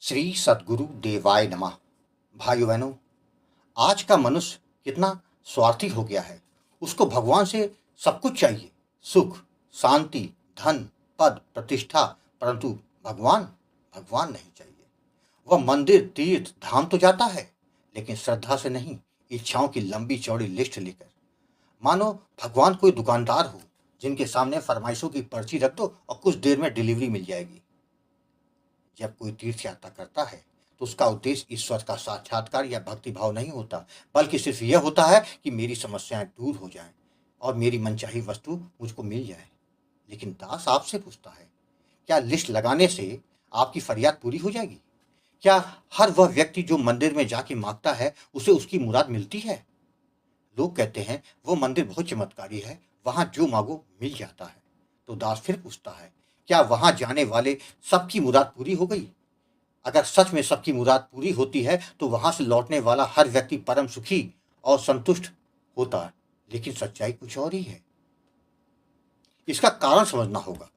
श्री सद्गुरु देवाय नमः। भाइयों बहनों, आज का मनुष्य कितना स्वार्थी हो गया है। उसको भगवान से सब कुछ चाहिए, सुख, शांति, धन, पद, प्रतिष्ठा, परंतु भगवान भगवान नहीं चाहिए। वह मंदिर, तीर्थ, धाम तो जाता है, लेकिन श्रद्धा से नहीं, इच्छाओं की लंबी चौड़ी लिस्ट लेकर। मानो भगवान कोई दुकानदार हो जिनके सामने फरमाइशों की पर्ची रख दो और कुछ देर में डिलीवरी मिल जाएगी। जब कोई तीर्थ यात्रा करता है तो उसका उद्देश्य ईश्वर का साक्षात्कार या भक्ति भाव नहीं होता, बल्कि सिर्फ यह होता है कि मेरी समस्याएं दूर हो जाएं और मेरी मनचाही वस्तु मुझको मिल जाए। लेकिन दास आपसे पूछता है, क्या लिस्ट लगाने से आपकी फरियाद पूरी हो जाएगी? क्या हर वह व्यक्ति जो मंदिर में जाके मांगता है उसे उसकी मुराद मिलती है? लोग कहते हैं वो मंदिर बहुत चमत्कारी है, वहां जो मांगो मिल जाता है। तो दास फिर पूछता है, क्या वहां जाने वाले सबकी मुराद पूरी हो गई? अगर सच में सबकी मुराद पूरी होती है तो वहां से लौटने वाला हर व्यक्ति परम सुखी और संतुष्ट होता है। लेकिन सच्चाई कुछ और ही है। इसका कारण समझना होगा।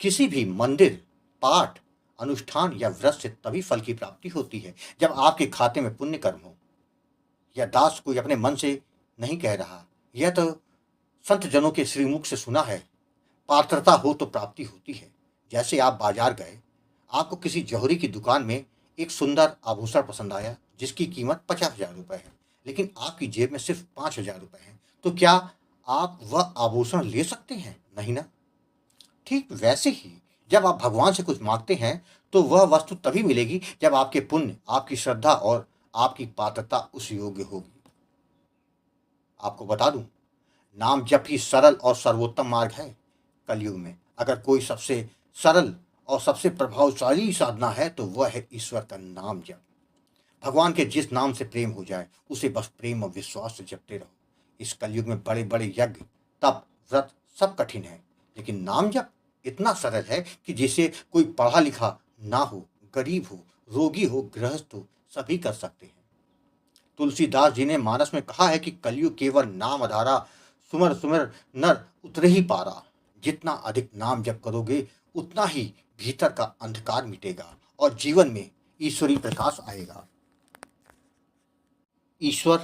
किसी भी मंदिर, पाठ, अनुष्ठान या व्रत से तभी फल की प्राप्ति होती है जब आपके खाते में पुण्य कर्म हो। यह दास कोई अपने मन से नहीं कह रहा, यह तो संत जनों के श्रीमुख से सुना है। पात्रता हो तो प्राप्ति होती है। जैसे आप बाजार गए, आपको किसी जौहरी की दुकान में एक सुंदर आभूषण पसंद आया जिसकी कीमत 50,000 रुपए है, लेकिन आपकी जेब में सिर्फ 5,000 रुपए हैं। तो क्या आप वह आभूषण ले सकते हैं? नहीं ना। ठीक वैसे ही जब आप भगवान से कुछ मांगते हैं तो वह वस्तु तभी मिलेगी जब आपके पुण्य, आपकी श्रद्धा और आपकी पात्रता उस योग्य होगी। आपको बता दूं, नाम जप ही सरल और सर्वोत्तम मार्ग है। कलयुग में अगर कोई सबसे सरल और सबसे प्रभावशाली साधना है तो वह है ईश्वर का नाम जप। भगवान के जिस नाम से प्रेम हो जाए उसे बस प्रेम और विश्वास से जपते रहो। इस कलयुग में बड़े बड़े यज्ञ, तप, व्रत सब कठिन है, लेकिन नाम जप इतना सरल है कि जिसे कोई पढ़ा लिखा ना हो, गरीब हो, रोगी हो, गृहस्थ हो, सभी कर सकते हैं। तुलसीदास जी ने मानस में कहा है कि कलयुग केवल नाम आधारा, सुमर सुमर नर उतरे ही पारा। जितना अधिक नाम जप करोगे उतना ही भीतर का अंधकार मिटेगा और जीवन में ईश्वरी प्रकाश आएगा। ईश्वर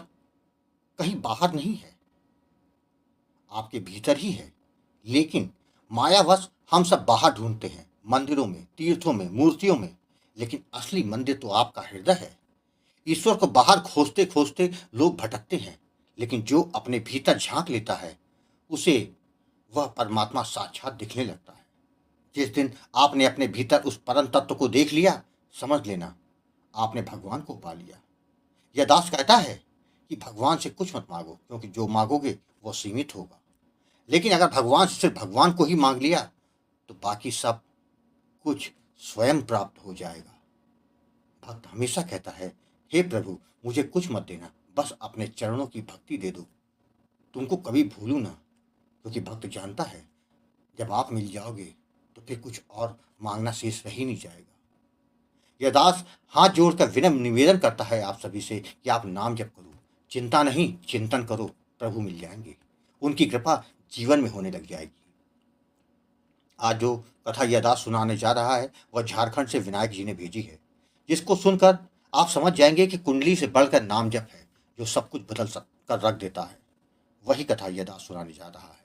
कहीं बाहर नहीं है, आपके भीतर ही है। लेकिन मायावश हम सब बाहर ढूंढते हैं, मंदिरों में, तीर्थों में, मूर्तियों में। लेकिन असली मंदिर तो आपका हृदय है। ईश्वर को बाहर खोजते खोजते लोग भटकते हैं, लेकिन जो अपने भीतर झांक लेता है उसे वह परमात्मा साक्षात दिखने लगता है। जिस दिन आपने अपने भीतर उस परम तत्व को देख लिया, समझ लेना आपने भगवान को पा लिया। यह दास कहता है कि भगवान से कुछ मत मांगो, क्योंकि जो मांगोगे वो सीमित होगा। लेकिन अगर भगवान से सिर्फ भगवान को ही मांग लिया तो बाकी सब कुछ स्वयं प्राप्त हो जाएगा। भक्त हमेशा कहता है, हे प्रभु, मुझे कुछ मत देना, बस अपने चरणों की भक्ति दे दो, तुमको कभी भूलू ना। क्योंकि भक्त जानता है जब आप मिल जाओगे तो फिर कुछ और मांगना शेष रह ही नहीं जाएगा। यह दास हाथ जोड़कर विनम्र निवेदन करता है आप सभी से कि आप नाम जप करो, चिंता नहीं चिंतन करो, प्रभु मिल जाएंगे। उनकी कृपा जीवन में होने लग जाएगी। आज जो कथा यह दास सुनाने जा रहा है वह झारखंड से विनायक जी ने भेजी है, जिसको सुनकर आप समझ जाएंगे कि कुंडली से बढ़कर नाम जप है जो सब कुछ बदल कर रख देता है। वही कथा यह दास सुनाने जा रहा है।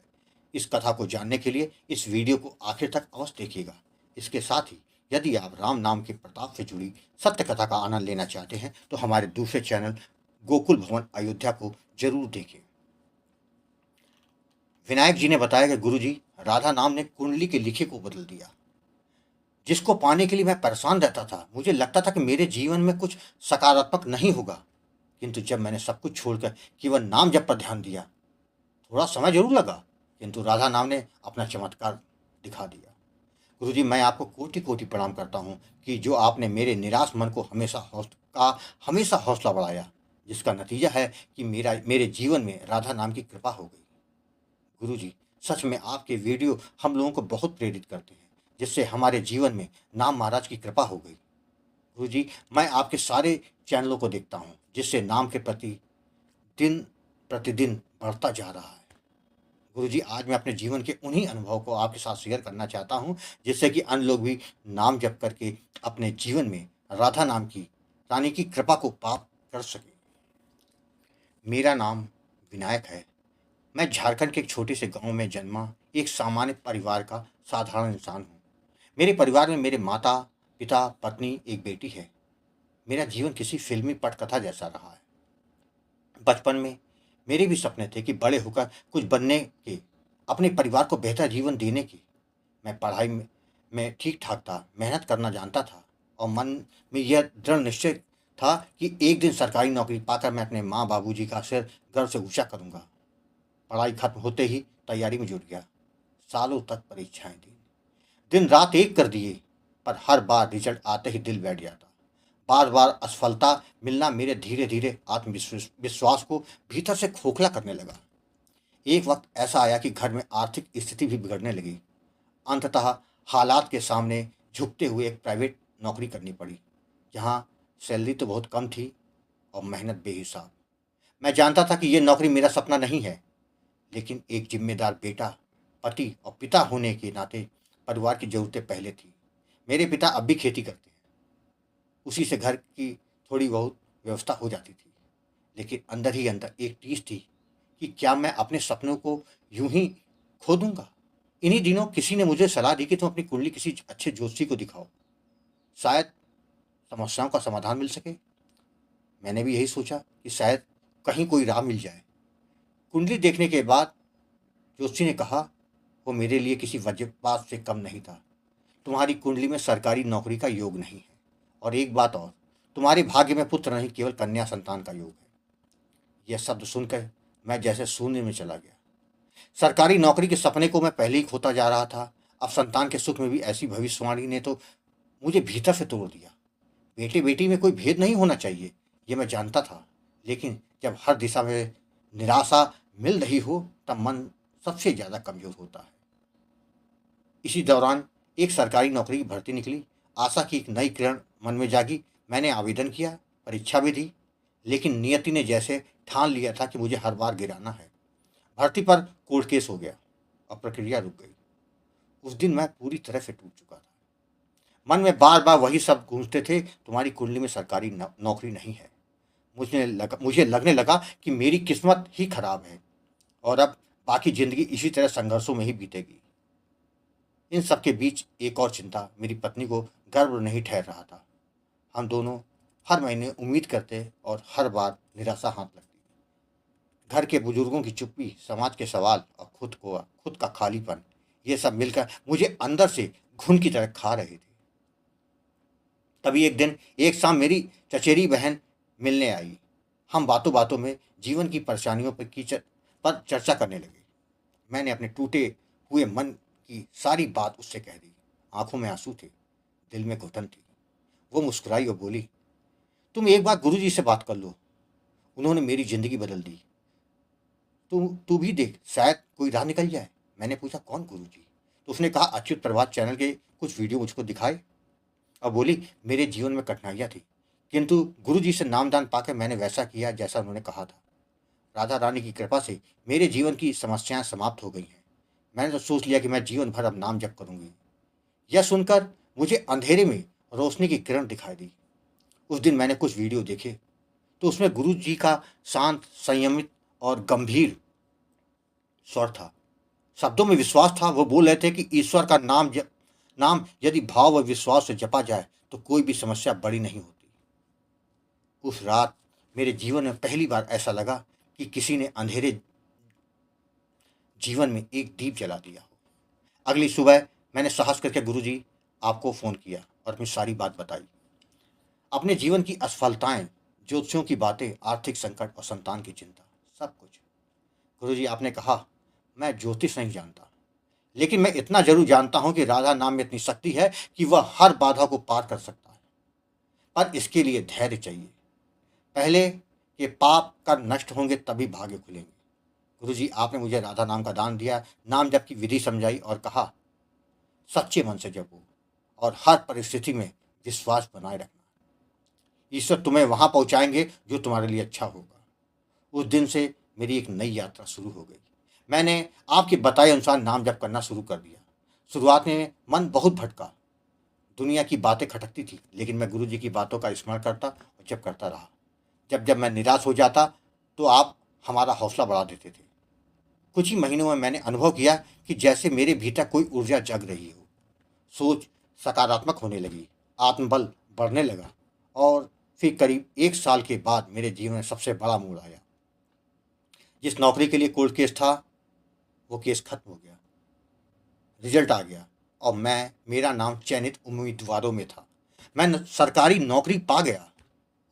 इस कथा को जानने के लिए इस वीडियो को आखिर तक अवश्य देखिएगा। इसके साथ ही यदि आप राम नाम के प्रताप से जुड़ी सत्य कथा का आनंद लेना चाहते हैं तो हमारे दूसरे चैनल गोकुल भवन अयोध्या को जरूर देखें। विनायक जी ने बताया कि गुरु जी, राधा नाम ने कुंडली के लिखे को बदल दिया। जिसको पाने के लिए मैं परेशान रहता था, मुझे लगता था कि मेरे जीवन में कुछ सकारात्मक नहीं होगा, किंतु जब मैंने सब कुछ छोड़कर केवल नाम जप पर ध्यान दिया, थोड़ा समय जरूर लगा, किंतु राधा नाम ने अपना चमत्कार दिखा दिया। गुरु जी, मैं आपको कोटि कोटि प्रणाम करता हूँ कि जो आपने मेरे निराश मन को हमेशा हौसला बढ़ाया, जिसका नतीजा है कि मेरे जीवन में राधा नाम की कृपा हो गई। गुरु जी, सच में आपके वीडियो हम लोगों को बहुत प्रेरित करते हैं, जिससे हमारे जीवन में नाम महाराज की कृपा हो गई। गुरु जी, मैं आपके सारे चैनलों को देखता हूँ, जिससे नाम के प्रति दिन प्रतिदिन बढ़ता जा रहा है। गुरुजी, आज मैं अपने जीवन के उन्हीं अनुभव को आपके साथ शेयर करना चाहता हूं, जिससे कि अन्य लोग भी नाम जप करके अपने जीवन में राधा नाम की रानी की कृपा को प्राप्त कर सके। मेरा नाम विनायक है। मैं झारखंड के एक छोटे से गांव में जन्मा एक सामान्य परिवार का साधारण इंसान हूँ। मेरे परिवार में मेरे माता, पिता, पत्नी, एक बेटी है। मेरा जीवन किसी फिल्मी पटकथा जैसा रहा है। बचपन में मेरे भी सपने थे कि बड़े होकर कुछ बनने के, अपने परिवार को बेहतर जीवन देने के। मैं पढ़ाई में ठीक ठाक था, मेहनत करना जानता था और मन में यह दृढ़ निश्चय था कि एक दिन सरकारी नौकरी पाकर मैं अपने माँ बाबूजी का सिर गर्व से ऊंचा करूंगा। पढ़ाई खत्म होते ही तैयारी में जुट गया। सालों तक परीक्षाएं दी, दिन रात एक कर दिए, पर हर बार रिजल्ट आते ही दिल बैठ जाता। बार बार असफलता मिलना मेरे धीरे धीरे आत्मविश्वास विश्वास को भीतर से खोखला करने लगा। एक वक्त ऐसा आया कि घर में आर्थिक स्थिति भी बिगड़ने लगी। अंततः हालात के सामने झुकते हुए एक प्राइवेट नौकरी करनी पड़ी, जहाँ सैलरी तो बहुत कम थी और मेहनत बेहिसाब। मैं जानता था कि यह नौकरी मेरा सपना नहीं है, लेकिन एक जिम्मेदार बेटा, पति और पिता होने के नाते परिवार की जरूरतें पहले थी। मेरे पिता अब भी खेती करते हैं, उसी से घर की थोड़ी बहुत व्यवस्था हो जाती थी, लेकिन अंदर ही अंदर एक टीस थी कि क्या मैं अपने सपनों को यूं ही खो दूंगा। इन्हीं दिनों किसी ने मुझे सलाह दी कि तुम अपनी कुंडली किसी अच्छे ज्योतिषी को दिखाओ, शायद समस्याओं का समाधान मिल सके। मैंने भी यही सोचा कि शायद कहीं कोई राह मिल जाए। कुंडली देखने के बाद ज्योतिषी ने कहा, वो मेरे लिए किसी वज्रपात से कम नहीं था। तुम्हारी कुंडली में सरकारी नौकरी का योग नहीं है, और एक बात और, तुम्हारे भाग्य में पुत्र नहीं केवल कन्या संतान का योग है। यह शब्द सुनकर मैं जैसे शून्य में चला गया। सरकारी नौकरी के सपने को मैं पहले ही खोता जा रहा था, अब संतान के सुख में भी ऐसी भविष्यवाणी ने तो मुझे भीतर से तोड़ दिया। बेटे बेटी में कोई भेद नहीं होना चाहिए, ये मैं जानता था, लेकिन जब हर दिशा में निराशा मिल रही हो तब मन सबसे ज्यादा कमजोर होता है। इसी दौरान एक सरकारी नौकरी की भर्ती निकली। आशा की एक नई किरण मन में जागी। मैंने आवेदन किया, परीक्षा भी दी, लेकिन नियति ने जैसे ठान लिया था कि मुझे हर बार गिराना है। भर्ती पर कोर्ट केस हो गया और प्रक्रिया रुक गई। उस दिन मैं पूरी तरह से टूट चुका था। मन में बार बार वही शब्द गूंजते थे, तुम्हारी कुंडली में सरकारी नौकरी नहीं है। मुझे लगने लगा कि मेरी किस्मत ही खराब है और अब बाकी जिंदगी इसी तरह संघर्षों में ही बीतेगी। इन सबके बीच एक और चिंता मेरी पत्नी को गर्व नहीं ठहर रहा था। हम दोनों हर महीने उम्मीद करते और हर बार निराशा हाथ लगती। घर के बुजुर्गों की चुप्पी, समाज के सवाल और खुद का खालीपन, ये सब मिलकर मुझे अंदर से घुन की तरह खा रहे थे। तभी एक दिन एक शाम मेरी चचेरी बहन मिलने आई। हम बातों बातों में जीवन की परेशानियों पर चर्चा करने लगे। मैंने अपने टूटे हुए मन की सारी बात उससे कह दी। आंखों में आंसू थे, दिल में घुटन थी। वो मुस्कुराई और बोली, तुम एक बार गुरुजी से बात कर लो, उन्होंने मेरी जिंदगी बदल दी। तू भी देख, शायद कोई राह निकल जाए। मैंने पूछा, कौन गुरुजी? तो उसने कहा, अच्युत प्रभात चैनल के कुछ वीडियो मुझको दिखाए और बोली, मेरे जीवन में कठिनाइयाँ थी, किंतु गुरुजी से नामदान पाकर मैंने वैसा किया जैसा उन्होंने कहा था। राधा रानी की कृपा से मेरे जीवन की समस्याएं समाप्त हो गई हैं। मैंने तो सोच लिया कि मैं जीवन भर अब नाम जप करूंगी। यह सुनकर मुझे अंधेरे में रोशनी की किरण दिखाई दी। उस दिन मैंने कुछ वीडियो देखे तो उसमें गुरु जी का शांत, संयमित और गंभीर स्वर था। शब्दों में विश्वास था। वो बोल रहे थे कि ईश्वर का नाम यदि भाव और विश्वास से जपा जाए तो कोई भी समस्या बड़ी नहीं होती। उस रात मेरे जीवन में पहली बार ऐसा लगा कि किसी ने अंधेरे जीवन में एक दीप जला दिया हो। अगली सुबह मैंने साहस करके गुरुजी आपको फोन किया और अपनी सारी बात बताई। अपने जीवन की असफलताएं, ज्योतिषियों की बातें, आर्थिक संकट और संतान की चिंता, सब कुछ। गुरुजी, आपने कहा, मैं ज्योतिष नहीं जानता, लेकिन मैं इतना जरूर जानता हूं कि राधा नाम में इतनी शक्ति है कि वह हर बाधा को पार कर सकता है, पर इसके लिए धैर्य चाहिए। पहले ये पाप कर नष्ट होंगे तभी भाग्य खुलेंगे। गुरुजी, आपने मुझे राधा नाम का दान दिया, नाम जप की विधि समझाई और कहा, सच्चे मन से जपो और हर परिस्थिति में विश्वास बनाए रखना। ईश्वर तुम्हें वहां पहुंचाएंगे जो तुम्हारे लिए अच्छा होगा। उस दिन से मेरी एक नई यात्रा शुरू हो गई। मैंने आपके बताए अनुसार नाम जप करना शुरू कर दिया। शुरुआत में मन बहुत भटका, दुनिया की बातें खटकती थी, लेकिन मैं गुरुजी की बातों का स्मरण करता और जब करता रहा। जब जब मैं निराश हो जाता तो आप हमारा हौसला बढ़ा देते थे। कुछ ही महीनों में मैंने अनुभव किया कि जैसे मेरे भीतर कोई ऊर्जा जग रही हो। सोच सकारात्मक होने लगी, आत्मबल बढ़ने लगा और फिर करीब 1 साल के बाद मेरे जीवन में सबसे बड़ा मोड़ आया। जिस नौकरी के लिए कोर्ट केस था, वो केस खत्म हो गया, रिजल्ट आ गया और मेरा नाम चयनित उम्मीदवारों में था। मैं सरकारी नौकरी पा गया।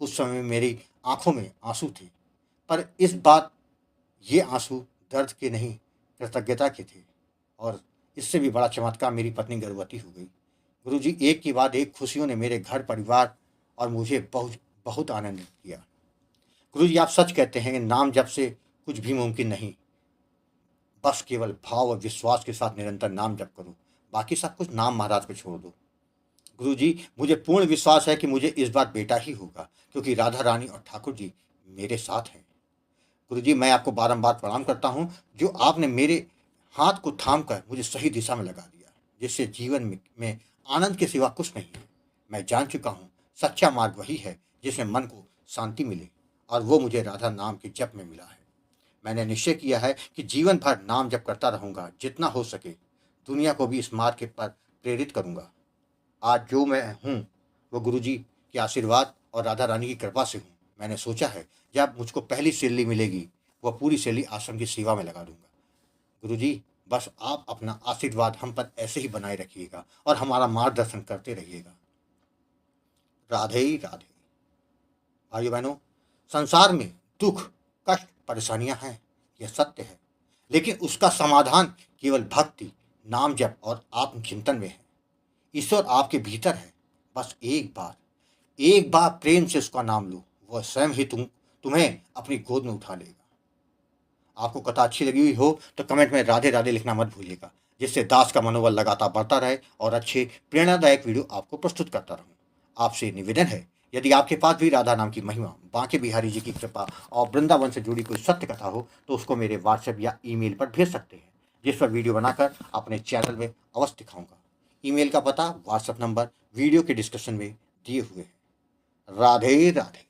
उस समय मेरी आंखों में आंसू थे, पर इस बात ये आंसू दर्द के नहीं, कृतज्ञता के थे। और इससे भी बड़ा चमत्कार, मेरी पत्नी गर्भवती हो गई। गुरुजी, एक के बाद एक खुशियों ने मेरे घर परिवार और मुझे बहुत बहुत आनंदित किया। गुरुजी, आप सच कहते हैं कि नाम जप से कुछ भी मुमकिन नहीं। बस केवल भाव और विश्वास के साथ निरंतर नाम जप करो, बाकी सब कुछ नाम महाराज पे छोड़ दो। गुरुजी, मुझे पूर्ण विश्वास है कि मुझे इस बार बेटा ही होगा, क्योंकि राधा रानी और ठाकुर जी मेरे साथ हैं। गुरुजी, मैं आपको बारंबार प्रणाम करता हूँ, जो आपने मेरे हाथ को थाम कर मुझे सही दिशा में लगा दिया, जिससे जीवन में आनंद के सिवा कुछ नहीं है। मैं जान चुका हूँ सच्चा मार्ग वही है जिसमें मन को शांति मिले, और वो मुझे राधा नाम के जप में मिला है। मैंने निश्चय किया है कि जीवन भर नाम जप करता रहूंगा, जितना हो सके दुनिया को भी इस मार्ग पर प्रेरित करूंगा। आज जो मैं हूँ वो गुरुजी के आशीर्वाद और राधा रानी की कृपा से हूँ। मैंने सोचा है जब मुझको पहली सैलरी मिलेगी, वह पूरी सैलरी आश्रम की सेवा में लगा दूंगा। गुरुजी, बस आप अपना आशीर्वाद हम पर ऐसे ही बनाए रखिएगा और हमारा मार्गदर्शन करते रहिएगा। राधे ही राधे। भाइयों बहनों, संसार में दुख, कष्ट, परेशानियां हैं, यह सत्य है, लेकिन उसका समाधान केवल भक्ति, नाम जप और आत्मचिंतन में है। ईश्वर आपके भीतर है। बस एक बार प्रेम से उसका नाम लो, वह स्वयं ही तुम्हें अपनी गोद में उठा लेगा। आपको कथा अच्छी लगी हुई हो तो कमेंट में राधे राधे लिखना मत भूलिएगा, जिससे दास का मनोबल लगातार बढ़ता रहे और अच्छे प्रेरणादायक वीडियो आपको प्रस्तुत करता रहूं। आपसे निवेदन है, यदि आपके पास भी राधा नाम की महिमा, बांके बिहारी जी की कृपा और वृंदावन से जुड़ी कोई सत्य कथा हो तो उसको मेरे व्हाट्सएप या ईमेल पर भेज सकते हैं, जिस पर वीडियो बनाकर अपने चैनल में अवश्य दिखाऊंगा। ईमेल का पता, व्हाट्सएप नंबर वीडियो के डिस्क्रिप्शन में दिए हुए हैं। राधे राधे।